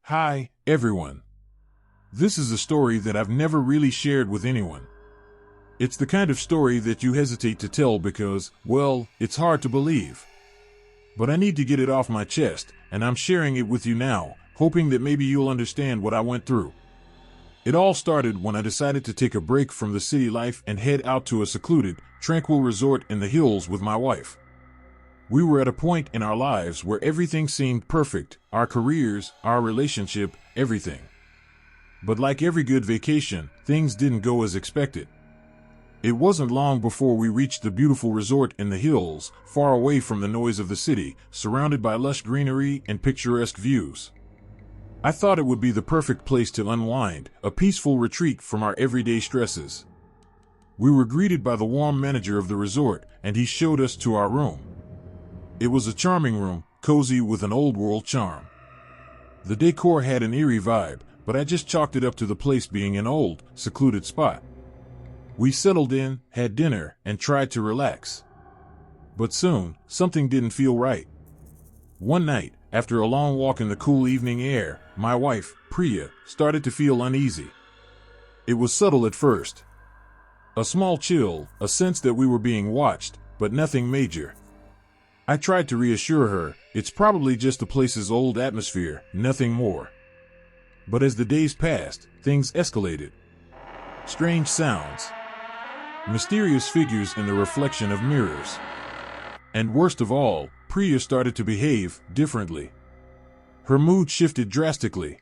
Hi, everyone. This is a story that I've never really shared with anyone. It's the kind of story that you hesitate to tell because, well, it's hard to believe. But I need to get it off my chest, and I'm sharing it with you now, hoping that maybe you'll understand what I went through. It all started when I decided to take a break from the city life and head out to a secluded, tranquil resort in the hills with my wife. We were at a point in our lives where everything seemed perfect, our careers, our relationship, everything. But like every good vacation, things didn't go as expected. It wasn't long before we reached the beautiful resort in the hills, far away from the noise of the city, surrounded by lush greenery and picturesque views. I thought it would be the perfect place to unwind, a peaceful retreat from our everyday stresses. We were greeted by the warm manager of the resort, and he showed us to our room. It was a charming room, cozy with an old-world charm. The decor had an eerie vibe, but I just chalked it up to the place being an old, secluded spot. We settled in, had dinner, and tried to relax. But soon, something didn't feel right. One night, after a long walk in the cool evening air, my wife, Priya, started to feel uneasy. It was subtle at first. A small chill, a sense that we were being watched, but nothing major. I tried to reassure her, it's probably just the place's old atmosphere, nothing more. But as the days passed, things escalated. Strange sounds. Mysterious figures in the reflection of mirrors. And worst of all, Priya started to behave differently. Her mood shifted drastically.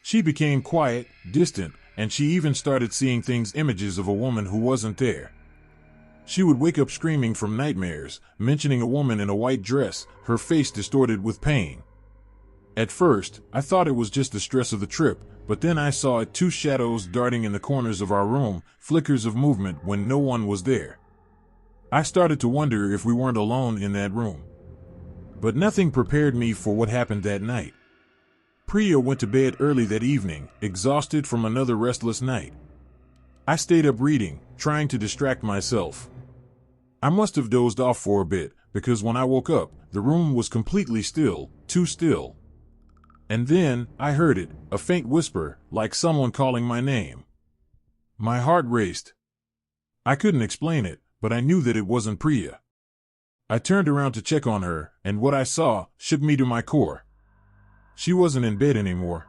She became quiet, distant, and she even started seeing images of a woman who wasn't there. She would wake up screaming from nightmares, mentioning a woman in a white dress, her face distorted with pain. At first, I thought it was just the stress of the trip, but then I saw two shadows darting in the corners of our room, flickers of movement when no one was there. I started to wonder if we weren't alone in that room. But nothing prepared me for what happened that night. Priya went to bed early that evening, exhausted from another restless night. I stayed up reading, trying to distract myself. I must have dozed off for a bit, because when I woke up, the room was completely still, too still. And then, I heard it, a faint whisper, like someone calling my name. My heart raced. I couldn't explain it, but I knew that it wasn't Priya. I turned around to check on her, and what I saw shook me to my core. She wasn't in bed anymore.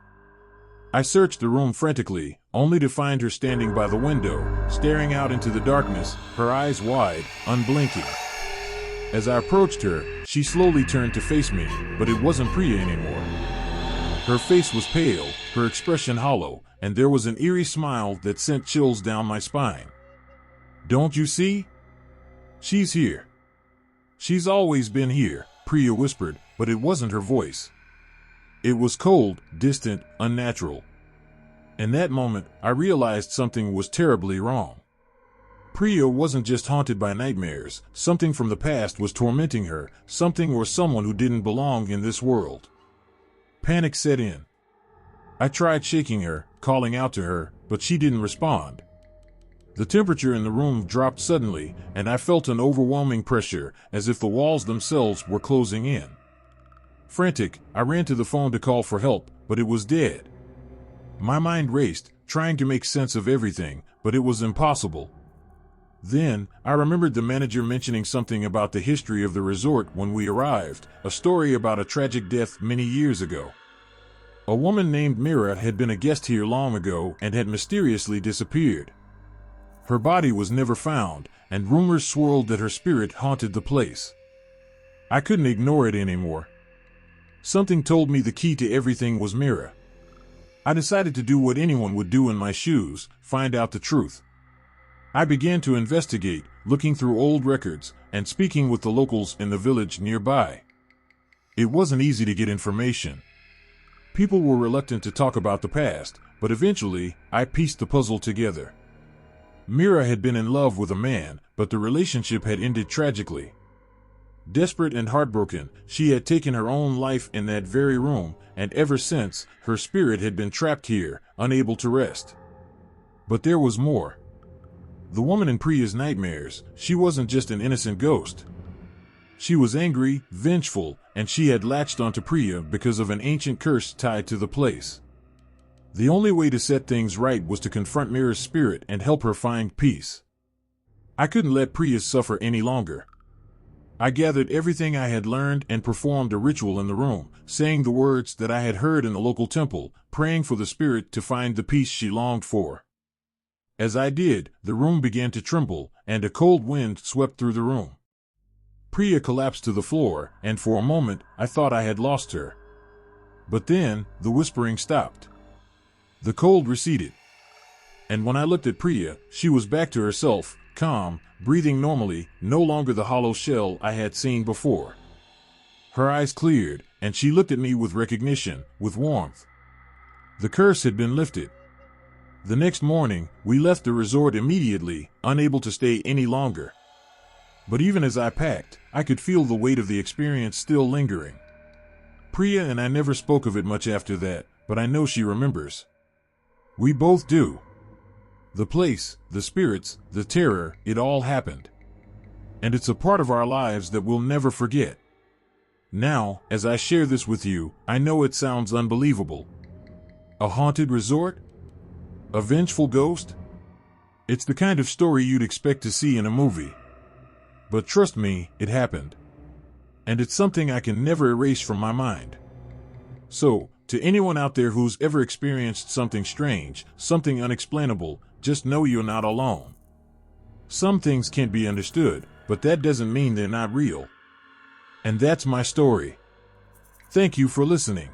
I searched the room frantically, only to find her standing by the window, staring out into the darkness, her eyes wide, unblinking. As I approached her, she slowly turned to face me, but it wasn't Priya anymore. Her face was pale, her expression hollow, and there was an eerie smile that sent chills down my spine. "Don't you see? She's here." "She's always been here," Priya whispered, but it wasn't her voice. It was cold, distant, unnatural. In that moment, I realized something was terribly wrong. Priya wasn't just haunted by nightmares, something from the past was tormenting her, something or someone who didn't belong in this world. Panic set in. I tried shaking her, calling out to her, but she didn't respond. The temperature in the room dropped suddenly, and I felt an overwhelming pressure, as if the walls themselves were closing in. Frantic, I ran to the phone to call for help, but it was dead. My mind raced, trying to make sense of everything, but it was impossible. Then, I remembered the manager mentioning something about the history of the resort when we arrived, a story about a tragic death many years ago. A woman named Mira had been a guest here long ago and had mysteriously disappeared. Her body was never found, and rumors swirled that her spirit haunted the place. I couldn't ignore it anymore. Something told me the key to everything was Mira. I decided to do what anyone would do in my shoes, find out the truth. I began to investigate, looking through old records, and speaking with the locals in the village nearby. It wasn't easy to get information. People were reluctant to talk about the past, but eventually, I pieced the puzzle together. Mira had been in love with a man, but the relationship had ended tragically. Desperate and heartbroken, she had taken her own life in that very room, and ever since, her spirit had been trapped here, unable to rest. But there was more. The woman in Priya's nightmares, she wasn't just an innocent ghost. She was angry, vengeful, and she had latched onto Priya because of an ancient curse tied to the place. The only way to set things right was to confront Mira's spirit and help her find peace. I couldn't let Priya suffer any longer. I gathered everything I had learned and performed a ritual in the room, saying the words that I had heard in the local temple, praying for the spirit to find the peace she longed for. As I did, the room began to tremble, and a cold wind swept through the room. Priya collapsed to the floor, and for a moment, I thought I had lost her. But then, the whispering stopped. The cold receded. And when I looked at Priya, she was back to herself, calm, breathing normally, no longer the hollow shell I had seen before. Her eyes cleared, and she looked at me with recognition, with warmth. The curse had been lifted. The next morning, we left the resort immediately, unable to stay any longer. But even as I packed, I could feel the weight of the experience still lingering. Priya and I never spoke of it much after that, but I know she remembers. We both do. The place, the spirits, the terror, it all happened. And it's a part of our lives that we'll never forget. Now, as I share this with you, I know it sounds unbelievable. A haunted resort? A vengeful ghost? It's the kind of story you'd expect to see in a movie. But trust me, it happened. And it's something I can never erase from my mind. So, to anyone out there who's ever experienced something strange, something unexplainable, just know you're not alone. Some things can't be understood, but that doesn't mean they're not real. And that's my story. Thank you for listening.